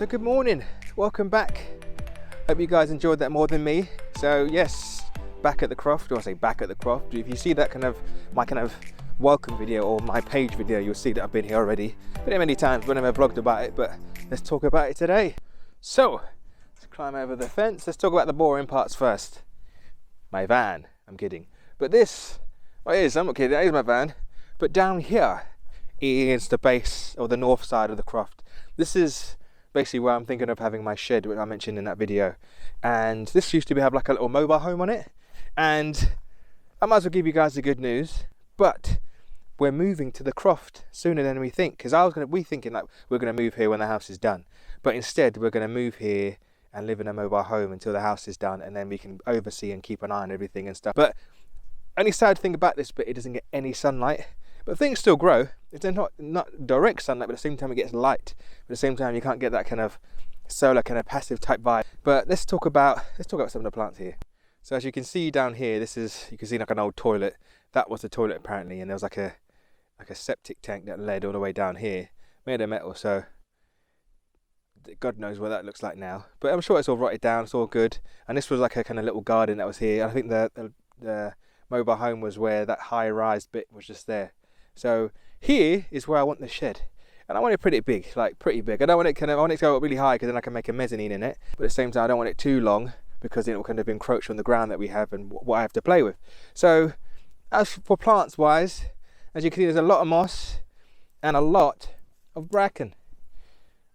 good morning, welcome back. Hope you guys enjoyed that more than me. So yes, back at the Croft, or I say back at the Croft. If you see that my welcome video or my page video, you'll see that I've been here already. Been here many times, but I've never vlogged about it, but let's talk about it today. So, let's climb over the fence. Let's talk about the boring parts first. My van, I'm kidding. But this, well, it is, I'm not kidding, that is my van. But down here is the base, or the north side of the Croft. This is basically where I'm thinking of having my shed, which I mentioned in that video. And this used to have like a little mobile home on it. And I might as well give you guys the good news, but we're moving to the Croft sooner than we think. Because we thinking like we're going to move here when the house is done. But instead we're going to move here and live in a mobile home until the house is done, and then we can oversee and keep an eye on everything and stuff. But only sad thing about this bit, it doesn't get any sunlight. But things still grow. It's not direct sunlight, but at the same time it gets light. But at the same time you can't get that kind of solar kind of passive type vibe. But let's talk about some of the plants here. So as you can see down here, you can see like an old toilet. That was the toilet apparently, and there was like a septic tank that led all the way down here, made of metal. So God knows what that looks like now. But I'm sure it's all rotted down. It's all good. And this was like a kind of little garden that was here. I think the mobile home was where that high-rise bit was just there. So here is where I want the shed, and I want it pretty big, like pretty big. I want it to go up really high because then I can make a mezzanine in it. But at the same time, I don't want it too long because then it will kind of encroach on the ground that we have and what I have to play with. So as for plants wise, as you can see, there's a lot of moss and a lot of bracken.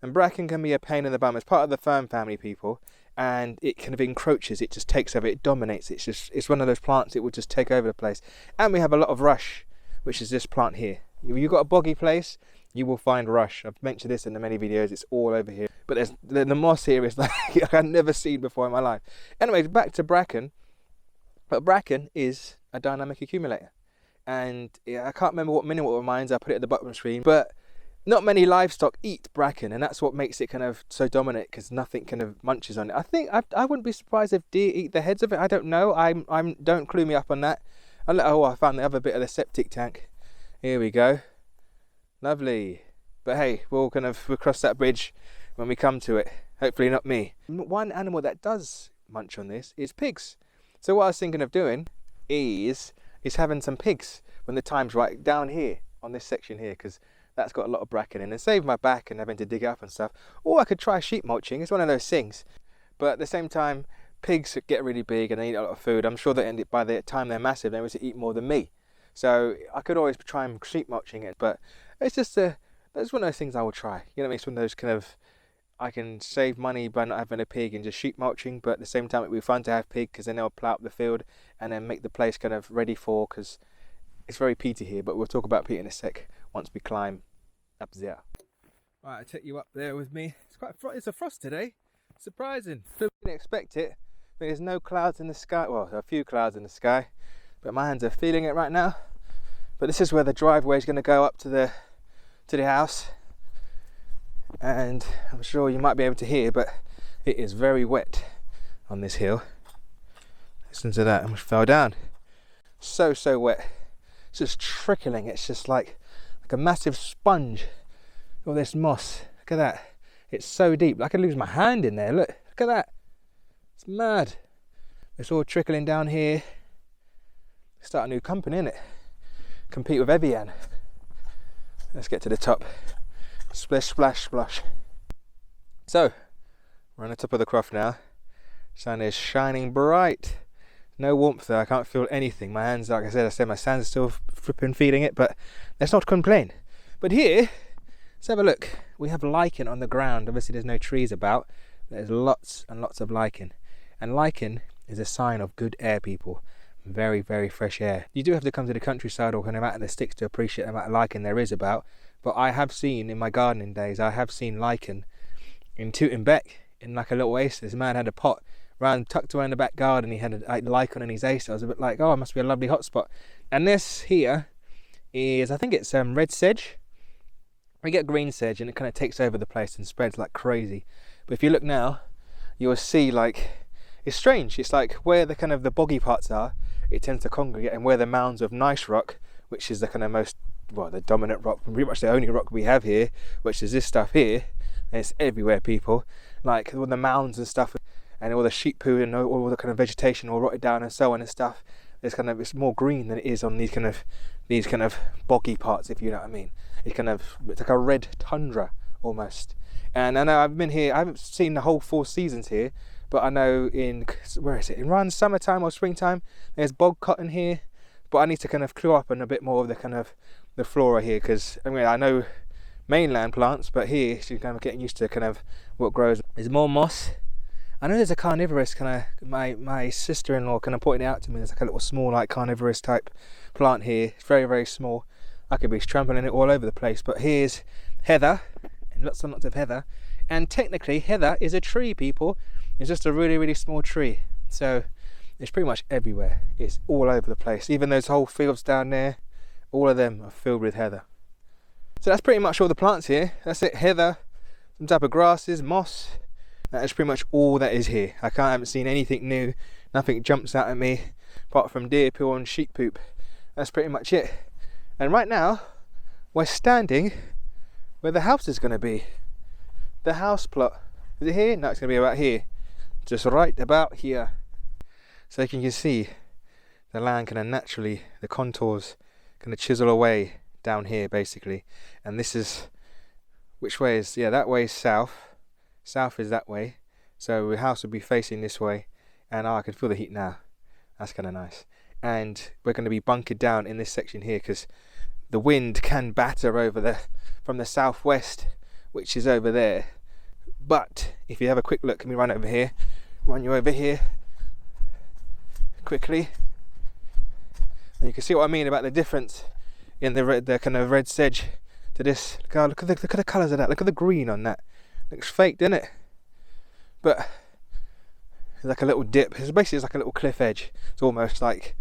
And bracken can be a pain in the bum. It's part of the fern family, people, and it kind of encroaches. It just takes over. It dominates. It's one of those plants. It will just take over the place. And we have a lot of rush, which is this plant here. If you've got a boggy place, you will find rush. I've mentioned this in the many videos. It's all over here. But the moss here is like I've never seen before in my life. Anyways, back to bracken. But bracken is a dynamic accumulator, and yeah, I can't remember what mineral it reminds. I put it at the bottom of the screen, but not many livestock eat bracken, and that's what makes it kind of so dominant, because nothing kind of munches on it. I think I wouldn't be surprised if deer eat the heads of it. I don't know. Don't clue me up on that. I found the other bit of the septic tank. Here we go. Lovely. But hey, we'll cross that bridge when we come to it. Hopefully not me. One animal that does munch on this is pigs. So what I was thinking of doing is having some pigs when the time's right down here on this section here, because that's got a lot of bracken in, and save my back and having to dig up and stuff. Or I could try sheep mulching. It's one of those things. But at the same time, pigs get really big and they eat a lot of food. I'm sure that by the time they're massive, they're able to eat more than me. So I could always try and sheep mulching it, but it's just that's one of those things I will try. You know what I mean? It's one of those kind of, I can save money by not having a pig and just sheep mulching, but at the same time it would be fun to have pig, because then they'll plough up the field and then make the place kind of ready for, because it's very peaty here, but we'll talk about peat in a sec once we climb up there. Right, I'll take you up there with me. It's a frost today. Surprising. Didn't expect it. There's no clouds in the sky. Well, there are a few clouds in the sky, but my hands are feeling it right now. But this is where the driveway is going to go up to the house, and I'm sure you might be able to hear, but it is very wet on this hill. Listen to that. I almost fell down. So wet. It's just trickling. It's just like a massive sponge. All this moss. Look at that. It's so deep. I could lose my hand in there. Look at that. It's mad. It's all trickling down here. Start a new company, innit? Compete with Evian. Let's get to the top. Splish, splash, splosh. So, we're on the top of the Croft now. Sun is shining bright. No warmth though. I can't feel anything. My hands, like I said, my hands are still flipping feeling it, but let's not complain. But here, let's have a look. We have lichen on the ground. Obviously there's no trees about. There's lots and lots of lichen. And lichen is a sign of good air, people. Very, very fresh air. You do have to come to the countryside or kind of out in the sticks to appreciate the amount of lichen there is about. But I have seen, in my gardening days, I have seen lichen in Tootenbeck, in like a little oasis. This man had a pot tucked away in the back garden. He had a lichen in his ace. I was a bit like, oh, it must be a lovely hot spot. And this here is, I think it's red sedge. We get green sedge and it kind of takes over the place and spreads like crazy. But if you look now, you'll see like, it's strange. It's like where the kind of the boggy parts are, it tends to congregate, and where the mounds of nice rock, which is the kind of the dominant rock, pretty much the only rock we have here, which is this stuff here, and it's everywhere, people. Like all the mounds and stuff, and all the sheep poo and all the kind of vegetation all rotted down and so on and stuff. It's more green than it is on these kind of boggy parts, if you know what I mean. It's like a red tundra almost. And I know I've been here, I haven't seen the whole 4 seasons here, but I know where is it? Around summertime or springtime, there's bog cotton here. But I need to kind of clue up on a bit more of the flora here, because I mean, I know mainland plants, but here she's kind of getting used to kind of what grows. There's more moss. I know there's a carnivorous kind of, my sister-in-law kind of pointed it out to me. There's like a little small like carnivorous type plant here. It's very, very small. I could be trampling it all over the place. But here's heather, and lots and lots of heather. And technically heather is a tree, people. It's just a really, really small tree. So it's pretty much everywhere. It's all over the place. Even those whole fields down there, all of them are filled with heather. So that's pretty much all the plants here. That's it, heather, some type of grasses, moss. That is pretty much all that is here. I haven't seen anything new. Nothing jumps out at me apart from deer poo and sheep poop. That's pretty much it. And right now, we're standing where the house is going to be. The house plot. Is it here? No, it's going to be about here. Just right about here. So you can see the land kind of naturally, the contours kind of chisel away down here basically. And this is, which way is, yeah, that way is south. South is that way, so the house would be facing this way, and I can feel the heat now. That's kind of nice. And we're going to be bunkered down in this section here because the wind can batter over from the southwest, which is over there. But if you have a quick look, let me run you over here quickly, and you can see what I mean about the difference in the kind of red sedge to this. Look at the colours of that. Look at the green on that. Looks fake, doesn't it? But it's like a little dip. It's like a little cliff edge. It's almost like,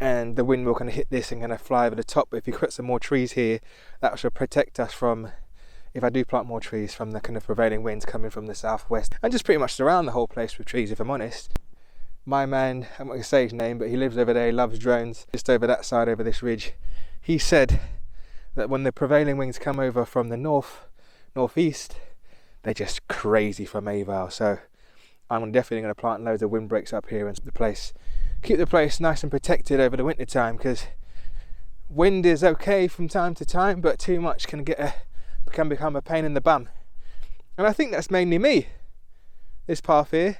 and the wind will kind of hit this and kind of fly over the top. But if you put some more trees here, that should protect us from, if I do plant more trees, from the kind of prevailing winds coming from the southwest. And just pretty much surround the whole place with trees, if I'm honest. My man, I'm not going to say his name, but he lives over there, he loves drones, just over that side, over this ridge. He said that when the prevailing winds come over from the northeast, they're just crazy for Mayvale. So I'm definitely going to plant loads of windbreaks up here and keep the place nice and protected over the winter time, because wind is okay from time to time, but too much can become a pain in the bum. And I think that's mainly me, this path here.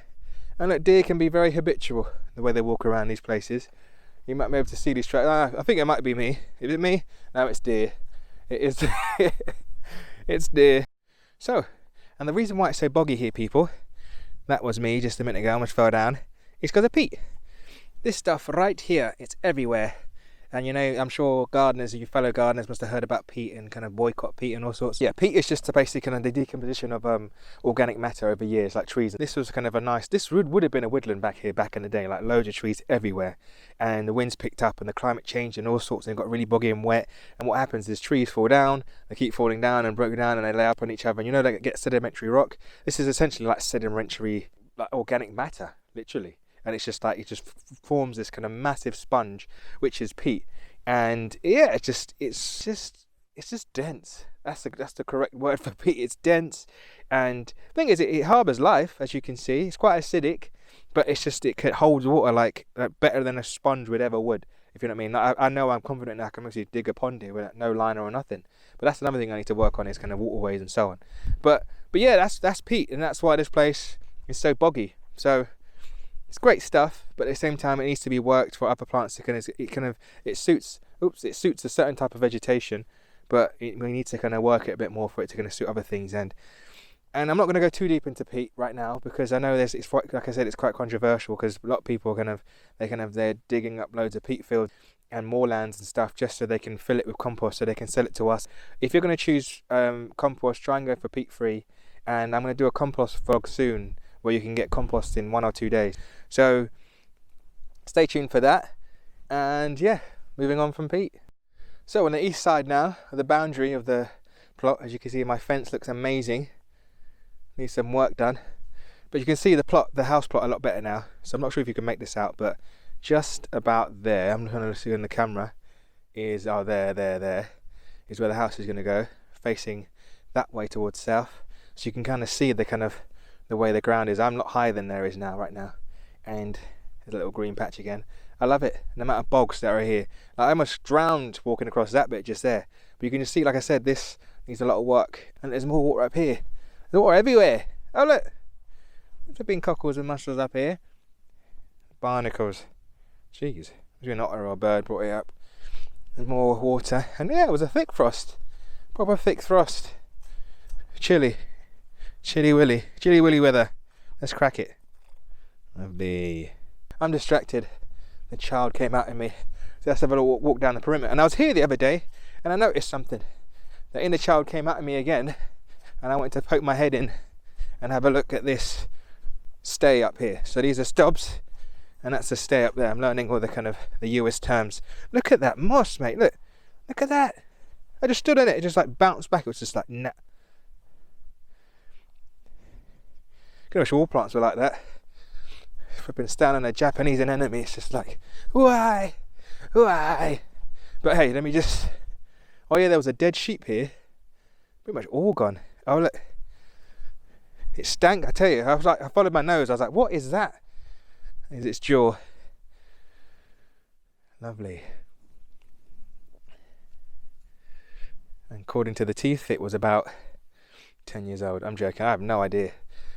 And look, deer can be very habitual the way they walk around these places. You might be able to see these tracks. I think it might be me. Is it me? No, it's deer. It is. It's deer. So, and the reason why it's so boggy here, people, that was me just a minute ago, I almost fell down, is because of peat. This stuff right here, it's everywhere. And you know, I'm sure gardeners, you fellow gardeners, must have heard about peat and kind of boycott peat and all sorts. Yeah, peat is just basically kind of the decomposition of organic matter over years, like trees. This was kind of this would have been a woodland back here back in the day, like loads of trees everywhere. And the winds picked up and the climate changed and all sorts, and it got really boggy and wet. And what happens is trees fall down, they keep falling down and broken down, and they lay up on each other. And you know, they get sedimentary rock. This is essentially like sedimentary, like organic matter, literally. And it's just like, it just forms this kind of massive sponge, which is peat. And yeah, it's just dense. That's the correct word for peat. It's dense, and the thing is, it harbours life, as you can see. It's quite acidic, but it holds water like better than a sponge would ever would, if you know what I mean. Like, I know I'm confident that I can actually dig a pond here with no liner or nothing. But that's another thing I need to work on, is kind of waterways and so on. But yeah, that's peat, and that's why this place is so boggy. So it's great stuff, but at the same time, it needs to be worked for other plants to it suits a certain type of vegetation, but we need to kind of work it a bit more for it to kind of suit other things. And I'm not going to go too deep into peat right now, because I know like I said, it's quite controversial, because a lot of people they're digging up loads of peat fields and moorlands and stuff just so they can fill it with compost so they can sell it to us. If you're going to choose compost, try and go for peat free. And I'm going to do a compost vlog soon where you can get compost in 1 or 2 days. So stay tuned for that. And yeah, moving on from peat. So on the east side now, the boundary of the plot, as you can see, my fence looks amazing. Needs some work done. But you can see the house plot a lot better now. So I'm not sure if you can make this out, but just about there, I'm going to see on the camera, is there is where the house is going to go, facing that way towards south. so you can kind of see the way the ground is. I'm a lot higher than there is now, right now, and there's a little green patch again. I love it. And the amount of bogs that are here. Like, I almost drowned walking across that bit just there. But you can just see, like I said, this needs a lot of work. And there's more water up here. There's water everywhere. Oh look, there's been cockles and mussels up here. Barnacles. Jeez, maybe an otter or a bird brought it up. There's more water. And yeah, it was a thick frost. Proper thick frost. Chilly. Chilly willy weather. Let's crack it. Lovely. I'm distracted. The child came out in me. So let's have a little walk down the perimeter. And I was here the other day and I noticed something. The inner child came out of me again, and I went to poke my head in and have a look at this stay up here. So these are stubs, and that's a stay up there. I'm learning all the US terms. Look at that moss, mate. Look at that. I just stood on it. It just like bounced back. It was just like, nah. I wish all plants were like that. If I've been standing on a Japanese anemone, it's just like, why? But hey, let me just. Oh yeah, there was a dead sheep here. Pretty much all gone. Oh look, it stank. I tell you, I followed my nose. I was like, what is that? Is its jaw? Lovely. And according to the teeth, it was about 10 years old. I'm joking. I have no idea.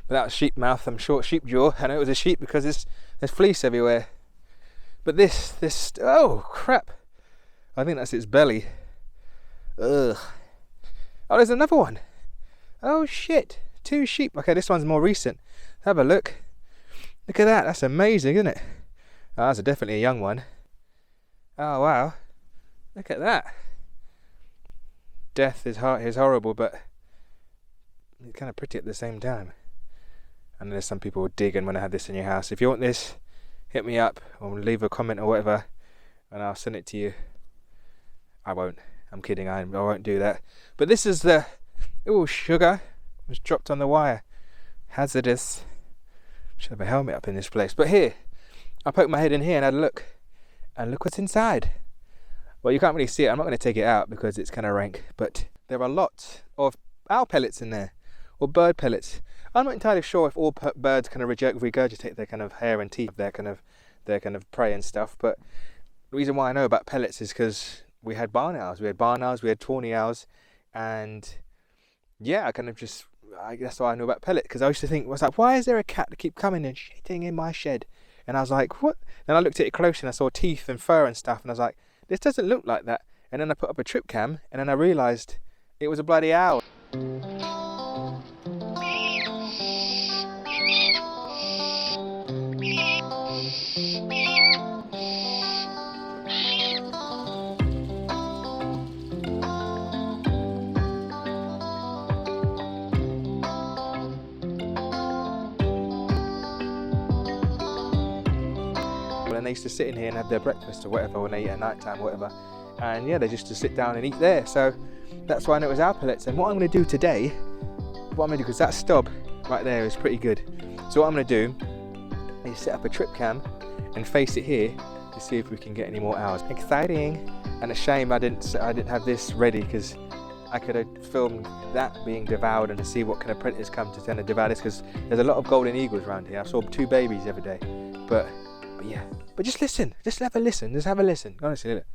But that was sheep mouth. I'm sure sheep jaw. I know it was a sheep because there's fleece everywhere. But this. Oh crap! I think that's its belly. Ugh. Oh, there's another one. Oh shit, 2 sheep. Okay, this one's more recent. Have a look. Look at that. That's amazing, isn't it? Oh, that's definitely a young one. Oh wow. Look at that. Death is horrible, but it's kind of pretty at the same time. And there's some people digging when I have this in your house. If you want this, hit me up or leave a comment or whatever, and I'll send it to you. I won't. I'm kidding. I won't do that. But this is the. Oh, sugar was dropped on the wire. Hazardous. Should have a helmet up in this place. But here, I poked my head in here and had a look. And look what's inside. Well, you can't really see it. I'm not going to take it out because it's kind of rank. But there are lots of owl pellets in there, or bird pellets. I'm not entirely sure if all birds kind of regurgitate their kind of hair and teeth, their kind of prey and stuff. But the reason why I know about pellets is because we had barn owls, we had tawny owls, and yeah, that's why I know about pellet, because I used to think, why is there a cat that keep coming and shitting in my shed? And I was like, what? Then I looked at it closely and I saw teeth and fur and stuff, and I was like, this doesn't look like that. And then I put up a trip cam, and then I realised it was a bloody owl. And they used to sit in here and have their breakfast or whatever when they eat at night time or whatever, and yeah, they just to sit down and eat there. So that's why I know it was owl pellets. And what I'm going to do today, because that stub right there is pretty good, so what I'm going to do is set up a trip cam and face it here to see if we can get any more owls. Exciting. And a shame I didn't have this ready, because I could have filmed that being devoured and to see what kind of predators come to tend to devour this, because there's a lot of golden eagles around here. I saw 2 babies the other day. But yeah, but just listen, just have a listen, honestly. Look.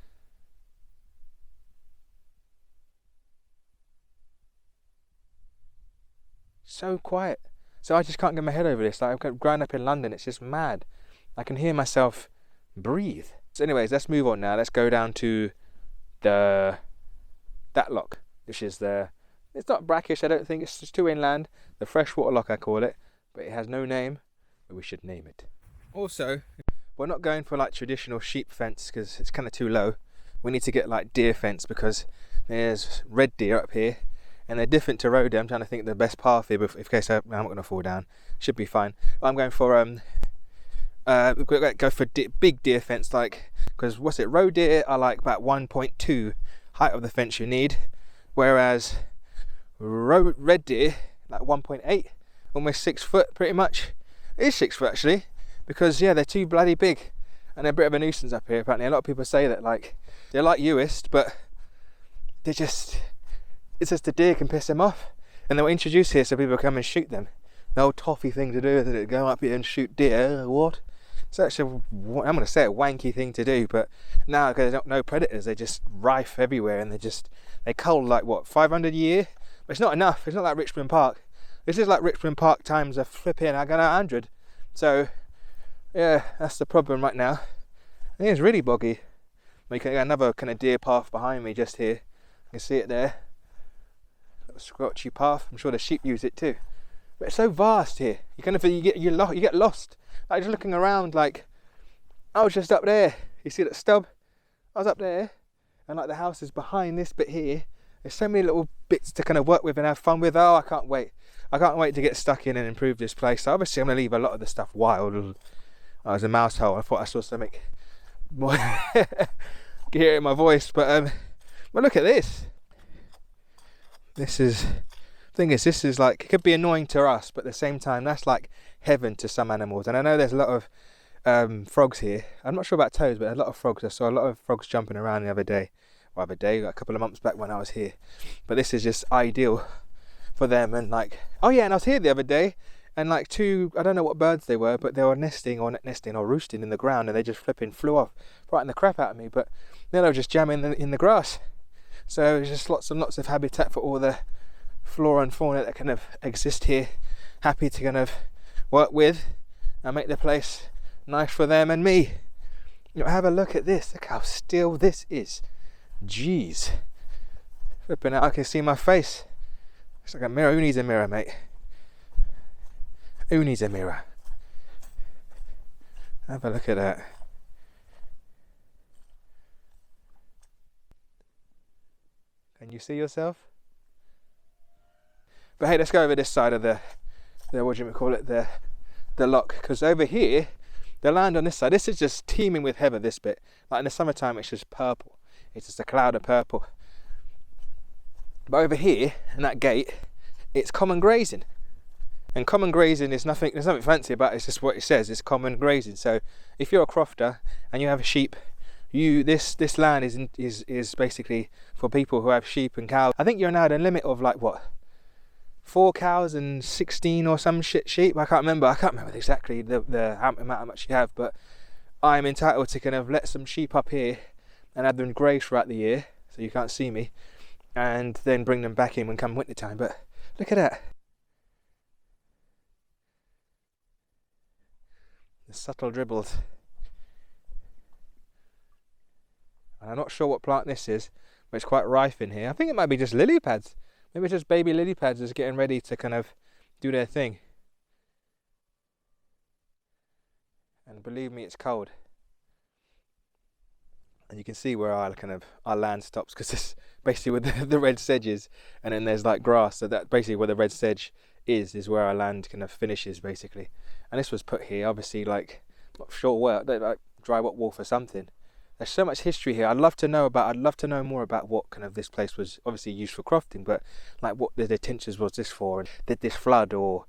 So quiet. So I just can't get my head over this. Like, I've grown up in London, it's just mad. I can hear myself breathe. So anyways, let's move on now. Let's go down to that loch, which is it's not brackish, I don't think, it's just too inland. The Freshwater loch, I call it, but it has no name, but we should name it. Also, we're not going for like traditional sheep fence because it's kind of too low. We need to get like deer fence, because there's red deer up here and they're different to roe deer. I'm trying to think of the best path here, but in case I'm not going to fall down, should be fine. But I'm going for big deer fence, like, because roe deer are like about 1.2 height of the fence you need, whereas red deer like 1.8, almost 6 foot pretty much. It is 6 foot actually. Because yeah, they're too bloody big and they're a bit of a nuisance up here. Apparently a lot of people say that, like, they're like Uist, but it's just the deer can piss them off. and they were introduced here so people come and shoot them. The old toffee thing to do, is it? Go up here and shoot deer. What? It's actually, I'm going to say, a wanky thing to do, but now because there's no predators, they're just rife everywhere, and they cull like what, 500 a year? But it's not enough. It's not like Richmond Park. This is like Richmond Park times a flipping 100. So yeah, that's the problem right now. I think it's really boggy. We can get another kind of deer path behind me just here. You can see it there. Little scratchy path. I'm sure the sheep use it too. But it's so vast here. You get lost. Like just looking around, like I was just up there. You see that stub? I was up there, and like the house is behind this bit here. There's so many little bits to kind of work with and have fun with. Oh, I can't wait. I can't wait to get stuck in and improve this place. So obviously I'm going to leave a lot of the stuff wild. I was a mouse hole. I thought I saw something more. Can hear it in my voice. But look at this. This is like, it could be annoying to us, but at the same time that's like heaven to some animals. And I know there's a lot of frogs here. I'm not sure about toads, but a lot of frogs. I saw a lot of frogs jumping around the other day, a couple of months back when I was here. But this is just ideal for them. And like, oh yeah, and I was here the other day, and like two, I don't know what birds they were, but they were nesting or roosting in the ground, and they just flipping flew off, frightened the crap out of me. But then they were just jamming in the grass. So there's just lots and lots of habitat for all the flora and fauna that kind of exist here. Happy to kind of work with and make the place nice for them and me. You know, have a look at this. Look how still this is. Jeez. Flipping out, I can see my face. It's like a mirror. Who needs a mirror, mate? Who needs a mirror? Have a look at that. Can you see yourself? But hey, let's go over this side of the what do you call it, the loch, because over here, the land on this side, this is just teeming with heather, this bit. Like in the summertime, it's just purple. It's just a cloud of purple. But over here, in that gate, it's common grazing. And common grazing is nothing, there's nothing fancy about it, it's just what it says, it's common grazing. So if you're a crofter and you have a sheep, this land is basically for people who have sheep and cows. I think you're now at a limit of like what, 4 cows and 16 or some sheep. I can't remember exactly the amount how much you have, but I'm entitled to kind of let some sheep up here and have them graze throughout the year, so you can't see me, and then bring them back in when come winter time. But look at that, the subtle dribbles. And I'm not sure what plant this is, but it's quite rife in here. I think it might be just lily pads. Maybe it's just baby lily pads just getting ready to kind of do their thing. And believe me, it's cold. And you can see where our land stops, because it's basically with the red sedges, and then there's like grass. So that basically where the red sedge is where our land kind of finishes basically. And this was put here, obviously, like, not sure where, like dry wet wall for something. There's so much history here. I'd love to know more about what kind of this place was obviously used for crofting, but like what the intentions was this for, and did this flood, or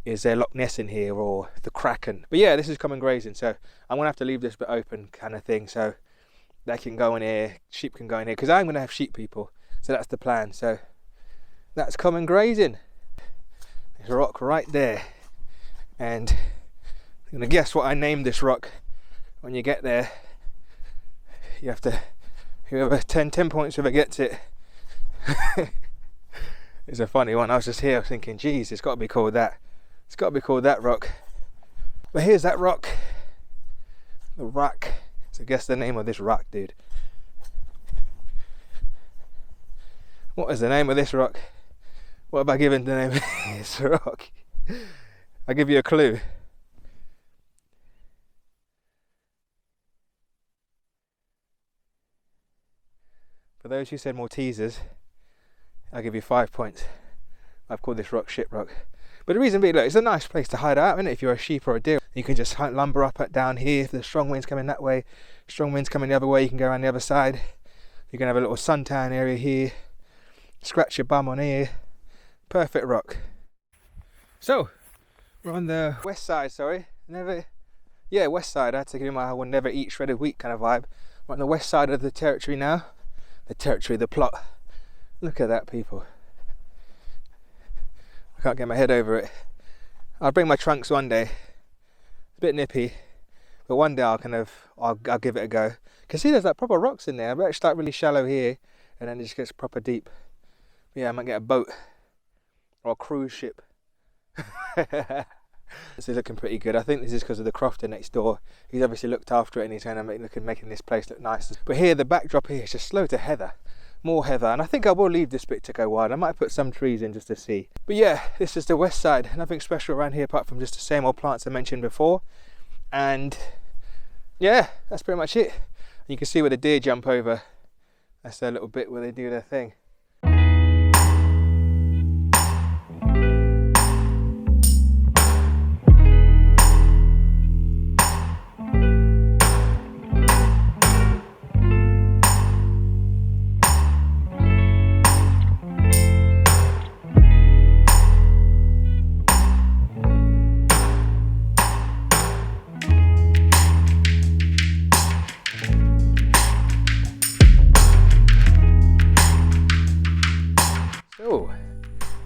is there Loch Ness in here, or the Kraken? But yeah, this is common grazing, so I'm gonna have to leave this bit open kind of thing, so they can go in here, sheep can go in here, because I'm gonna have sheep people, so that's the plan. So that's common grazing. There's a rock right there, and I'm gonna guess what I named this rock. When you get there, you have to, whoever 10 points, whoever gets it. It's a funny one. I was just here thinking, geez, it's got to be called that. It's got to be called that rock. But here's that rock. The rock. So guess the name of this rock, dude. What is the name of this rock? What have I given the name of this rock? I'll give you a clue. For those who said Maltesers, I'll give you 5 points. I've called this rock Shit Rock. But the reason being, look, it's a nice place to hide out, isn't it? If you're a sheep or a deer, you can just lumber up down here. If the strong wind's coming that way, strong wind's coming the other way, you can go around the other side. You can have a little suntan area here. Scratch your bum on here. Perfect rock. So, we're on the west side, west side. I had to give my "I will never eat shredded wheat" kind of vibe. We're on the west side of the territory now. The plot. Look at that, people. I can't get my head over it. I'll bring my trunks one day. It's a bit nippy, but one day I'll give it a go. You can see there's like proper rocks in there. I bet it start really shallow here, and then it just gets proper deep. But yeah, I might get a boat or a cruise ship. This is looking pretty good. I think this is because of the crofter next door. He's obviously looked after it and he's kind of making this place look nice. But here, the backdrop here is just loads of heather. More heather, and I think I will leave this bit to go wild. I might put some trees in just to see. But yeah, this is the west side. Nothing special around here apart from just the same old plants I mentioned before. And yeah, that's pretty much it. You can see where the deer jump over. That's their little bit where they do their thing.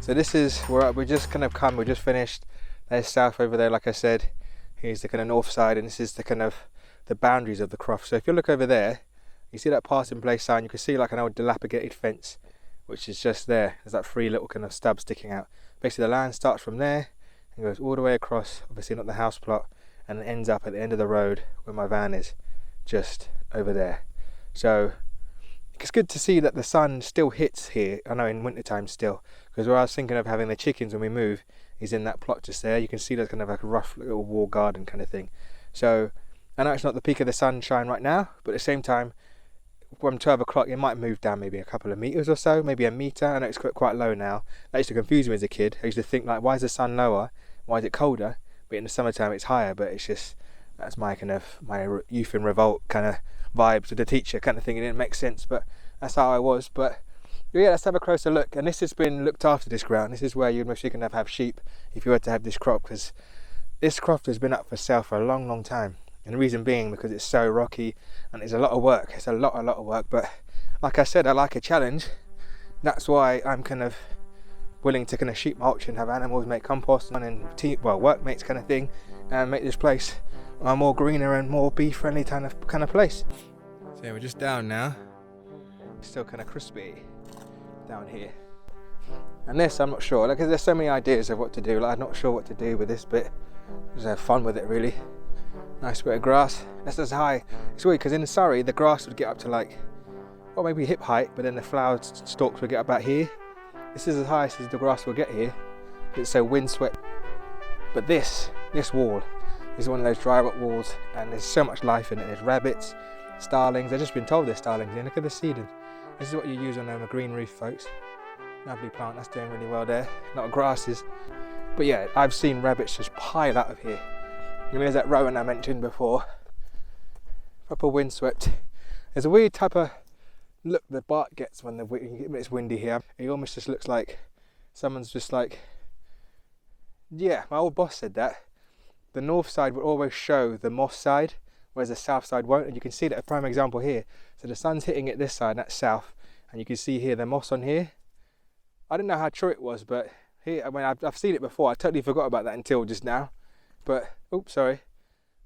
So this is where we just kind of come, we just finished. There's south over there, like I said. Here's the kind of north side, and this is the kind of the boundaries of the croft. So if you look over there, you see that passing place sign, you can see like an old dilapidated fence, which is just there. There's that three little kind of stubs sticking out. Basically the land starts from there and goes all the way across, obviously not the house plot, and it ends up at the end of the road where my van is, just over there. So it's good to see that the sun still hits here. I know in winter time still, because where I was thinking of having the chickens when we move is in that plot just there. You can see there's kind of like a rough little wall garden kind of thing. So I know it's not the peak of the sunshine right now, but at the same time, from 12 o'clock it might move down maybe a couple of meters or so, maybe a meter. I know it's quite low now. That used to confuse me as a kid. I used to think like, why is the sun lower? Why is it colder? But in the summertime it's higher. But it's just, that's my kind of my youth in revolt kind of vibe to the teacher kind of thing. It didn't make sense, but that's how I was. But yeah, let's have a closer look. And this has been looked after, this ground. This is where you'd most likely have sheep if you were to have this crop, because this croft has been up for sale for a long time. And the reason being because it's so rocky and it's a lot of work. It's a lot of work, but like I said, I like a challenge. That's why I'm kind of willing to kind of sheep mulch and have animals make compost and workmates kind of thing, and make this place a more greener and more bee friendly kind of place. So yeah, we're just down now. It's still kind of crispy down here. And this, I'm not sure. Like, there's so many ideas of what to do. Like, I'm not sure what to do with this bit. Just have fun with it, really. Nice bit of grass. That's as high. It's weird because in Surrey, the grass would get up to like, well, maybe hip height, but then the flower stalks would get about here. This is as high as the grass will get here. It's so windswept. But this wall is one of those dry rock walls, and there's so much life in it. There's rabbits, starlings. I've just been told there's starlings here. Look at the seeding. This is what you use on a green roof, folks. Lovely plant, that's doing really well there. A lot of grasses. But yeah, I've seen rabbits just pile out of here. And there's that rowan I mentioned before. Proper windswept. There's a weird type of look the bark gets when it's windy here. It almost just looks like someone's just like, yeah, my old boss said that. The north side will always show the moss side, whereas the south side won't. And you can see that a prime example here. So the sun's hitting it this side, and that's south. And you can see here the moss on here. I didn't know how true it was, but here, I mean, I've seen it before. I totally forgot about that until just now. But, oops, sorry.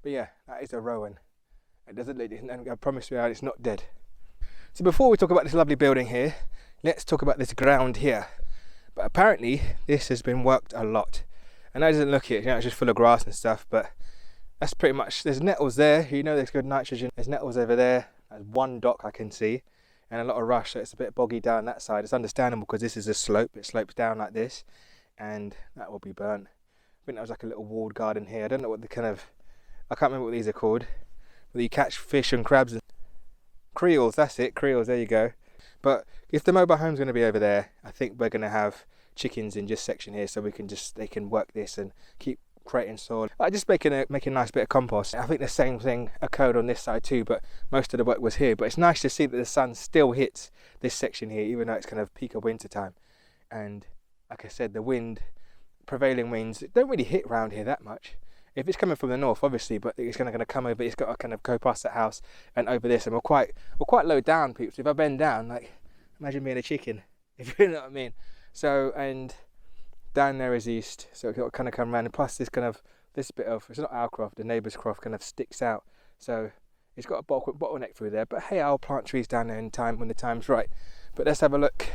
But yeah, that is a rowan. It doesn't, and I promise you it's not dead. So before we talk about this lovely building here, let's talk about this ground here. But apparently, this has been worked a lot. And that doesn't look it, it's just full of grass and stuff, but that's pretty much, there's nettles there, there's good nitrogen. There's nettles over there, there's one dock I can see, and a lot of rush, so it's a bit boggy down that side. It's understandable because this is a slope, it slopes down like this, and that will be burnt. I think that was like a little walled garden here. I don't know what I can't remember what these are called, but you catch fish and crabs and creoles, that's it, creoles, there you go. But if the mobile home's going to be over there, I think we're going to have chickens in this section here, so they can work this and keep creating soil. Just make a nice bit of compost. I think the same thing occurred on this side too, but most of the work was here. But it's nice to see that the sun still hits this section here, even though it's kind of peak of winter time. And like I said, the prevailing winds don't really hit around here that much. If it's coming from the north, obviously, but it's going to come over. It's got to kind of go past that house and over this, and we're quite low down, peeps. If I bend down, like, imagine being a chicken, if you know what I mean. So, and down there is east, so it'll kind of come around, and plus this bit of, it's not our croft, the neighbour's croft kind of sticks out, so it's got a bottleneck through there. But hey, I'll plant trees down there in time when the time's right. But let's have a look.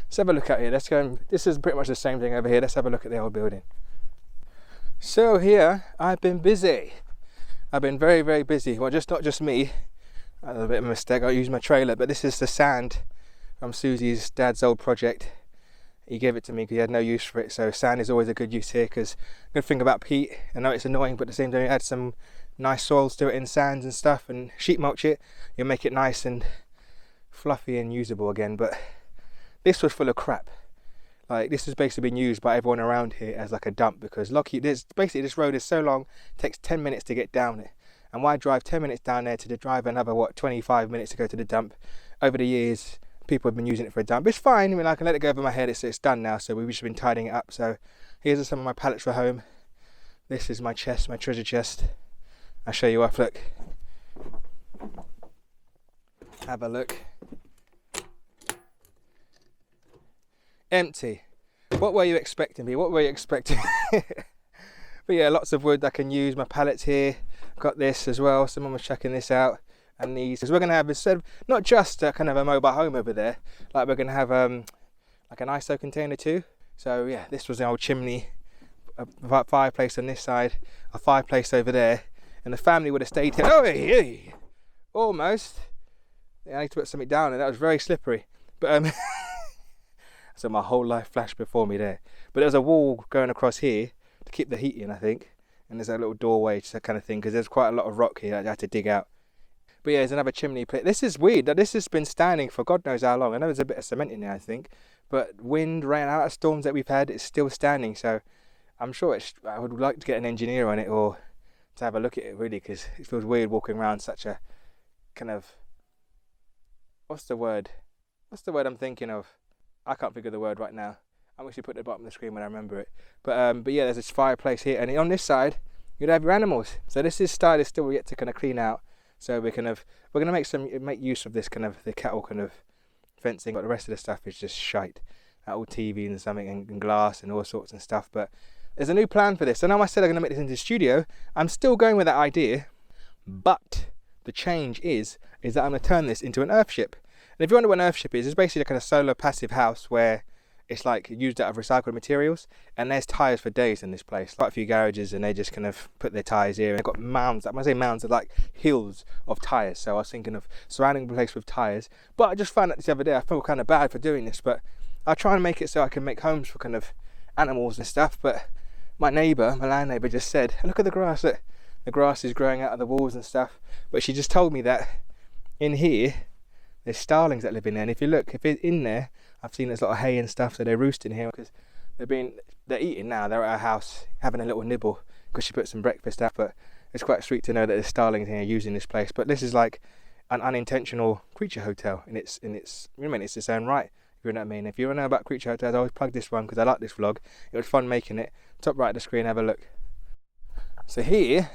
Let's have a look out here. Let's go. This is pretty much the same thing over here. Let's have a look at the old building. So here, I've been busy. I've been very, very busy. Well, not just me. A little bit of a mistake. I used my trailer, but this is the sand from Susie's dad's old project. He gave it to me because he had no use for it. So sand is always a good use here, because good thing about peat, I know it's annoying, but at the same time, you add some nice soils to it in sands and stuff, and sheet mulch it, you'll make it nice and fluffy and usable again. But this was full of crap. Like, this has basically been used by everyone around here as like a dump, because this road is so long, it takes 10 minutes to get down it. And why drive 10 minutes down there to the drive another, 25 minutes to go to the dump? Over the years, people have been using it for a dump. It's fine, I mean, I can let it go over my head, it's done now, so we've just been tidying it up. So here's some of my pallets for home. This is my chest, my treasure chest. I'll show you off, look. Have a look. Empty. What were you expecting me? What were you expecting? But yeah, lots of wood I can use. My pallets here. Got this as well. Someone was checking this out. And these, because we're going to have, instead of not just a kind of a mobile home over there, like we're going to have like an ISO container too. So yeah, this was the old chimney, a fireplace on this side, a fireplace over there, and the family would have stayed here. Oh, hey, almost. Yeah, I need to put something down, and that was very slippery. But so my whole life flashed before me there. But there's a wall going across here to keep the heat in, I think. And there's a little doorway, just that kind of thing, because there's quite a lot of rock here that I had to dig out. But yeah, there's another chimney pit. This is weird. This has been standing for God knows how long. I know there's a bit of cement in there, I think. But wind, rain, out of storms that we've had, it's still standing. So I'm sure I would like to get an engineer on it, or to have a look at it, really, because it feels weird walking around such a kind of... What's the word I'm thinking of? I can't think of the word right now. I'm actually put it at the bottom of the screen when I remember it. But yeah, there's this fireplace here, and on this side you'd have your animals. So this is still yet to kind of clean out. So we're going to make use of this kind of the cattle kind of fencing, but the rest of the stuff is just shite. Old TV and something, and glass and all sorts and stuff. But there's a new plan for this. I know I said I'm going to make this into a studio. I'm still going with that idea, but the change is that I'm going to turn this into an earthship. And if you wonder what an earthship is, it's basically like a solar passive house where it's like used out of recycled materials, and there's tyres for days in this place. Quite a few garages, and they just kind of put their tyres here, and they've got mounds. When I say mounds, they're like hills of tyres. So I was thinking of surrounding the place with tyres. But I just found out this other day, I feel kind of bad for doing this, but I'll try and make it so I can make homes for kind of animals and stuff. But my land neighbour just said, look at the grass, look. The grass is growing out of the walls and stuff. But she just told me that in here, there's starlings that live in there, and if it's in there, I've seen there's a lot of hay and stuff, so they roost in here because they're eating now. They're at our house having a little nibble because she put some breakfast out. But it's quite sweet to know that there's starlings in here using this place. But this is like an unintentional creature hotel in its its own right. You know what I mean? If you want to know about creature hotels, I always plug this one because I like this vlog. It was fun making it. Top right of the screen, have a look. So here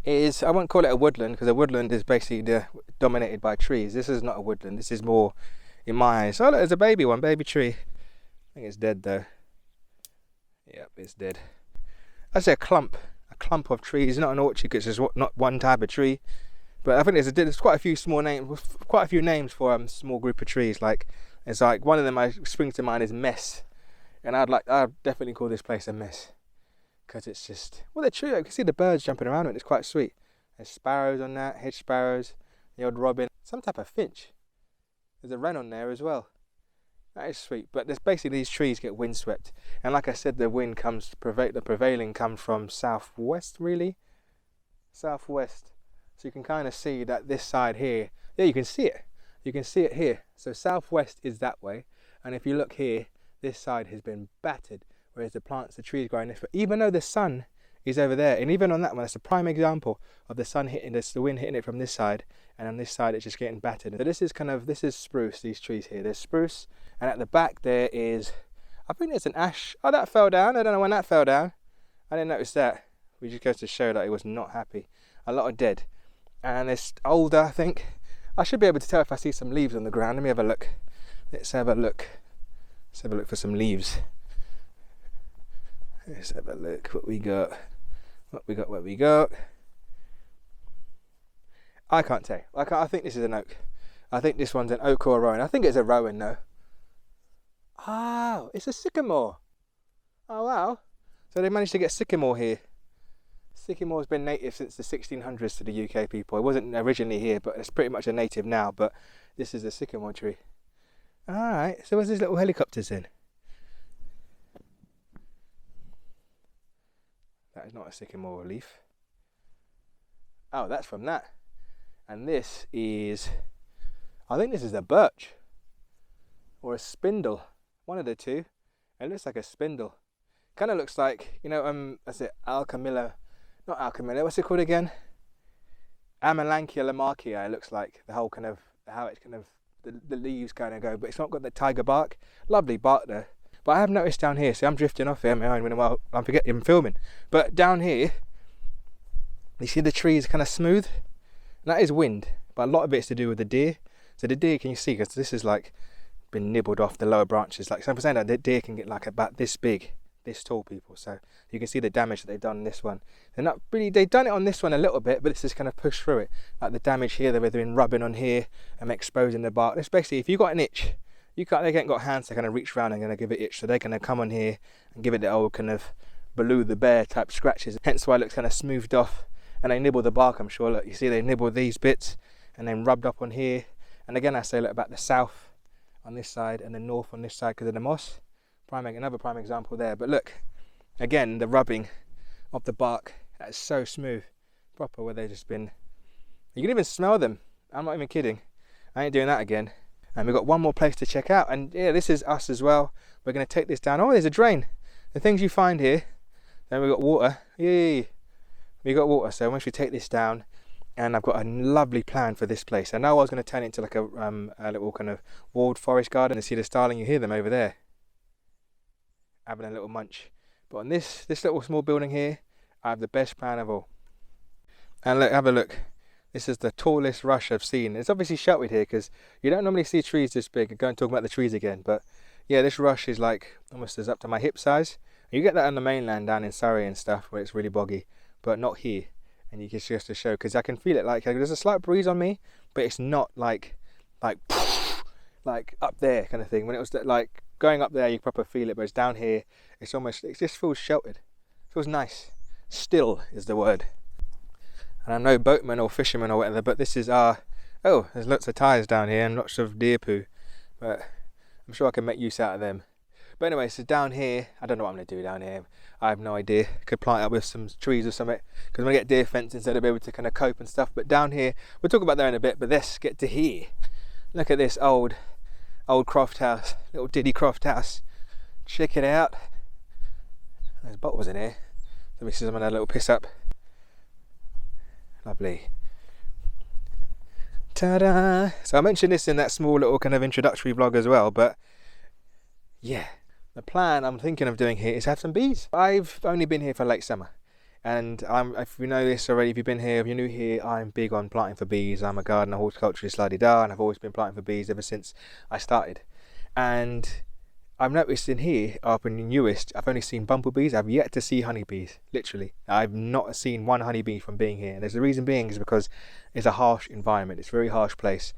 is, I won't call it a woodland, because a woodland is basically dominated by trees. This is not a woodland. This is more, in my eyes. Oh, look, there's a baby tree. I think it's dead though. Yep, it's dead. I say a clump of trees, not an orchard, because there's not one type of tree. But I think there's quite a few names for small group of trees. Like, it's like one of them I springs to mind is mess, and I'd definitely call this place a mess. Because it's just, well, they're true. I can see the birds jumping around it. It's quite sweet. There's sparrows on that, hedge sparrows, the old robin, some type of finch. There's a wren on there as well. That is sweet. But there's basically, these trees get windswept, and like I said, the wind comes the prevailing comes from southwest, really, southwest. So you can kind of see that this side here, yeah, you can see it. You can see it here. So southwest is that way, and if you look here, this side has been battered. Whereas the trees growing this way, even though the sun is over there, and even on that one, that's a prime example of the sun hitting this, the wind hitting it from this side, and on this side it's just getting battered. So this is spruce, these trees here. There's spruce, and at the back there is, I think there's an ash. Oh, that fell down. I don't know when that fell down. I didn't notice that. We just goes to show that it was not happy. A lot of dead. And it's older, I think. I should be able to tell if I see some leaves on the ground. Let me have a look. Let's have a look. Let's have a look for some leaves. Let's have a look what we got. What we got. I can't tell. I think this is an oak. I think this one's an oak or a rowan. I think it's a rowan though. Oh, it's a sycamore. Oh wow. So they managed to get sycamore here. Sycamore's been native since the 1600s to the UK people. It wasn't originally here, but it's pretty much a native now. But this is a sycamore tree. Alright, so where's these little helicopters in? That is not a sycamore leaf. Oh, that's from that. And this is, I think this is a birch. Or a spindle. One of the two. It looks like a spindle. Kind of looks like, you know, that's it, Alchemilla. Not Alchemilla, what's it called again? Amelanchier lamarckii, it looks like. The whole kind of, how it's kind of, the leaves kind of go, but it's not got the tiger bark. Lovely bark though. But I have noticed down here, see I'm drifting off here, I'm forgetting I'm filming. But down here, you see the trees kind of smooth? And that is wind, but a lot of it's to do with the deer. So the deer, can you see, because this is like, been nibbled off the lower branches. Like, so I'm saying that the deer can get like about this big, this tall, people. So you can see the damage that they've done on this one. They're not really, they've done it on this one a little bit, but this is kind of pushed through it. Like the damage here, they've been rubbing on here and exposing the bark. It's basically, if you've got an itch, they ain't got hands to kind of reach around and going to give it itch. So they're going to come on here and give it the old kind of Baloo the bear type scratches. Hence why it looks kind of smoothed off. And they nibble the bark, I'm sure. Look, you see they nibble these bits and then rubbed up on here. And again, I say look about the south on this side and the north on this side because of the moss. Another prime example there. But look, again, the rubbing of the bark, that's so smooth. Proper where they've just been, you can even smell them. I'm not even kidding. I ain't doing that again. And we've got one more place to check out. And yeah, this is us as well. We're going to take this down. Oh, there's a drain. The things you find here. Then we've got water. Yay. We got water. So once we take this down, and I've got a lovely plan for this place. I know I was going to turn it into like a little kind of walled forest garden. And see the starling, you hear them over there. Having a little munch. But on this little small building here, I have the best plan of all. And look, have a look. This is the tallest rush I've seen. It's obviously sheltered here because you don't normally see trees this big. I'm going to talk about the trees again. But yeah, this rush is like almost as up to my hip size. You get that on the mainland down in Surrey and stuff where it's really boggy. But not here. And you can just to show because I can feel it. Like there's a slight breeze on me. But it's not like up there kind of thing. When it was like going up there, you proper feel it. But it's down here. It's almost, it just feels sheltered. It feels nice. Still is the word. And I'm no boatman or fisherman or whatever, but this is our, oh, there's lots of tyres down here and lots of deer poo, but I'm sure I can make use out of them. But anyway, so down here, I don't know what I'm going to do down here. I have no idea. Could plant up with some trees or something, because I'm going to get deer fencing so they'll be able to kind of cope and stuff. But down here, we'll talk about that in a bit, but let's get to here. Look at this old Croft house, little Diddy Croft house. Check it out. There's bottles in here. Let me see some of that little piss up. Lovely. Ta-da! So I mentioned this in that small little kind of introductory vlog as well, but yeah, the plan I'm thinking of doing here is have some bees. I've only been here for late summer, and if you know this already, if you've been here, if you're new here, I'm big on planting for bees. I'm a gardener, horticulturist, la-di-da, and I've always been planting for bees ever since I started. And I've noticed in here, up in the newest, I've only seen bumblebees. I've yet to see honeybees, literally. I've not seen one honeybee from being here. And there's the reason being is because it's a harsh environment. It's a very harsh place.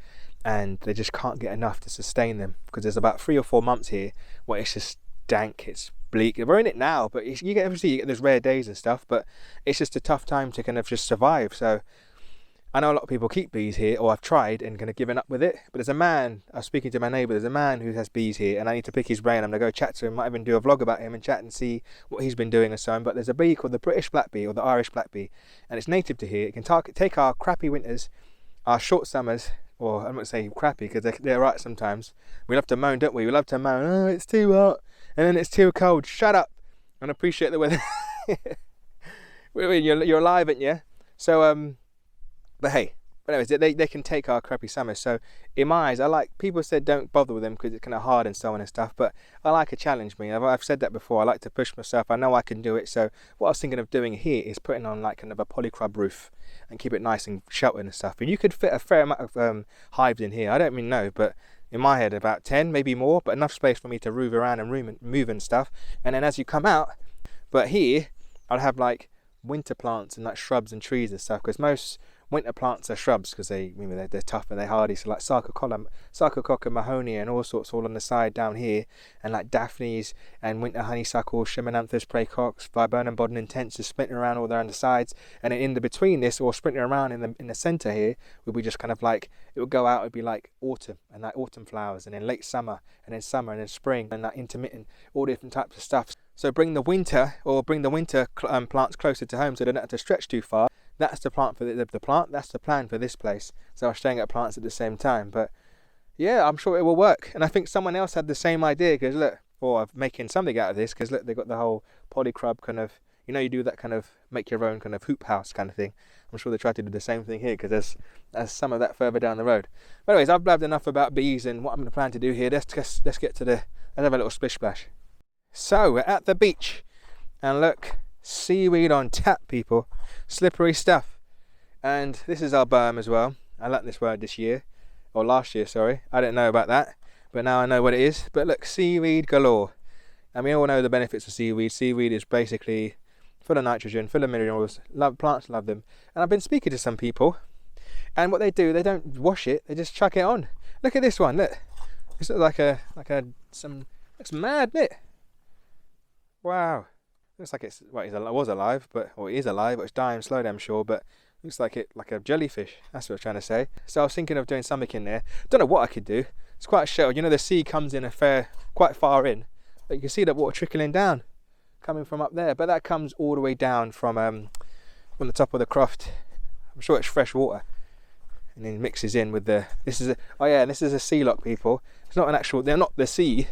And they just can't get enough to sustain them. Because there's about 3 or 4 months here where it's just dank, it's bleak. We're in it now, but you get those rare days and stuff. But it's just a tough time to kind of just survive. So I know a lot of people keep bees here, or I've tried and kind of given up with it. But there's a man, I was speaking to my neighbour, there's a man who has bees here, and I need to pick his brain. I'm going to go chat to him, might even do a vlog about him and chat and see what he's been doing and so on. But there's a bee called the British black bee, or the Irish black bee, and it's native to here. It can take our crappy winters, our short summers, or I'm not saying crappy because they're right sometimes. We love to moan, don't we? We love to moan, oh, it's too hot, and then it's too cold. Shut up and appreciate the weather. You're alive, aren't you? So, but hey, anyways, they can take our crappy summers. So in my eyes, people said don't bother with them because it's kind of hard and so on and stuff, but I like a challenge. I've said that before. I like to push myself. I know I can do it. So what I was thinking of doing here is putting on like kind of a polycrub roof and keep it nice and sheltered and stuff. And you could fit a fair amount of hives in here. I don't mean no, but in my head about 10, maybe more, but enough space for me to move around and move and stuff. And then as you come out, But here I'll have like winter plants and like shrubs and trees and stuff, because most winter plants are shrubs because they're tough and they're hardy. So like sarcococca, mahoney and all sorts all on the side down here, and like daphnes and winter honeysuckle, Chimonanthus praecox, Viburnum bodinensis sprinting around all there on the sides, and then in the between this, or sprinting around in the center here, will be just kind of like, it would go out, it'd be like autumn and like autumn flowers, and then late summer and then spring, and that intermittent, all different types of stuff. So bring the winter plants closer to home so they don't have to stretch too far. That's the plan for this place. So I was staring at plants at the same time. But yeah, I'm sure it will work. And I think someone else had the same idea, because look, or I'm making something out of this, because look, they've got the whole polycrub kind of, you do that kind of make your own kind of hoop house kind of thing. I'm sure they tried to do the same thing here, because there's some of that further down the road. But anyways, I've blabbed enough about bees and what I'm going to plan to do here. Let's get to let's have a little splish splash. So we're at the beach, and look, seaweed on tap, people. Slippery stuff. And this is our berm as well. I learnt this word last year, sorry. I didn't know about that, but now I know what it is. But look, seaweed galore. And we all know the benefits of seaweed. Seaweed is basically full of nitrogen, full of minerals. Plants love them. And I've been speaking to some people, and what they do, they don't wash it, they just chuck it on. Look at this one, look. This looks looks mad, isn't it? Wow. Looks like it was alive, or it is alive, but it's dying slowly, I'm sure, but looks like a jellyfish. That's what I'm trying to say. So I was thinking of doing something in there. Don't know what I could do. It's quite sheltered. The sea comes in quite far in. But you can see that water trickling down, coming from up there. But that comes all the way down from the top of the Croft. I'm sure it's fresh water. And then mixes in with this is a sea loch, people. It's not they're not the sea,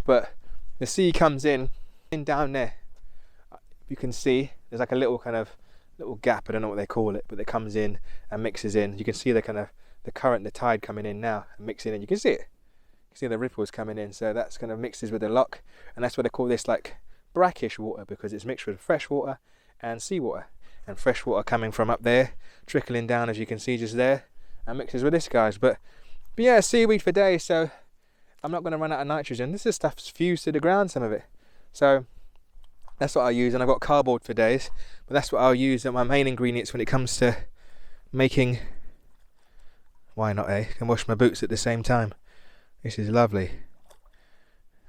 but the sea comes in down there. You can see there's like a little gap, I don't know what they call it, but it comes in and mixes in. You can see the current, the tide coming in now and mixing in. You can see it. You can see the ripples coming in. So that's kind of mixes with the loch, and that's what they call this like brackish water, because it's mixed with fresh water and seawater, and fresh water coming from up there, trickling down, as you can see just there, and mixes with this, guys. But yeah, seaweed for days. So I'm not going to run out of nitrogen. This is stuff's fused to the ground, some of it. So that's what I use, and I've got cardboard for days, but that's what I'll use as my main ingredients when it comes to making. Why not, eh? I can wash my boots at the same time. This is lovely.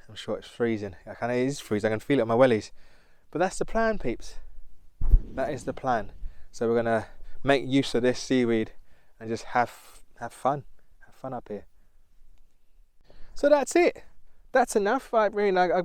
I'm sure it's freezing. It is freezing. I can feel it on my wellies. But that's the plan, peeps. That is the plan. So we're gonna make use of this seaweed and just have fun. Have fun up here. So that's it. That's enough. I've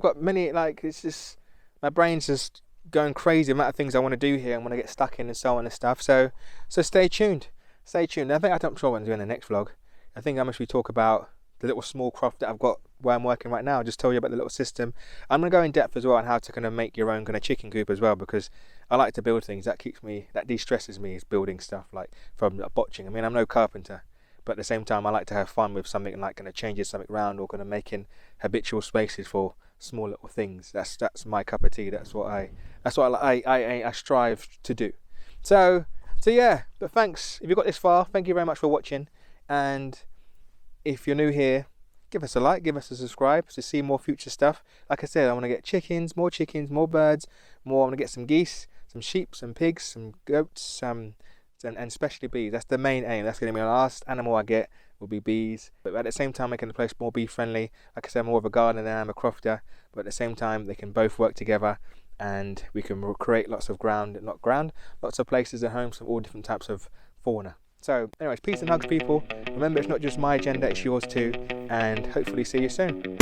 got many, it's just, my brain's just going crazy, the amount of things I want to do here and want to get stuck in and so on and stuff. So stay tuned. Stay tuned. I'm sure what I'm doing in the next vlog. I think I must talk about the little small croft that I've got where I'm working right now. I'll just tell you about the little system. I'm going to go in depth as well on how to kind of make your own kind of chicken coop as well, because I like to build things. That de-stresses me, is building stuff like from botching. I mean, I'm no carpenter, but at the same time I like to have fun with something, like kind of changing something around, or kind of making habitual spaces for small little things. That's my cup of tea. That's what I strive to do. So yeah, but thanks if you got this far. Thank you very much for watching, and if you're new here, give us a like, give us a subscribe to see more future stuff. Like I said, I want to get chickens, more birds, more. I want to get some geese, some sheep, some pigs, some goats, and especially bees. That's the main aim. That's going to be the last animal I get, will be bees. But at the same time, making the place more bee friendly. Like I said, I'm more of a gardener than I'm a crofter, but at the same time they can both work together, and we can create lots of lots of places at home, some all different types of fauna. So anyways, peace and hugs, people. Remember, it's not just my agenda, it's yours too, and hopefully see you soon.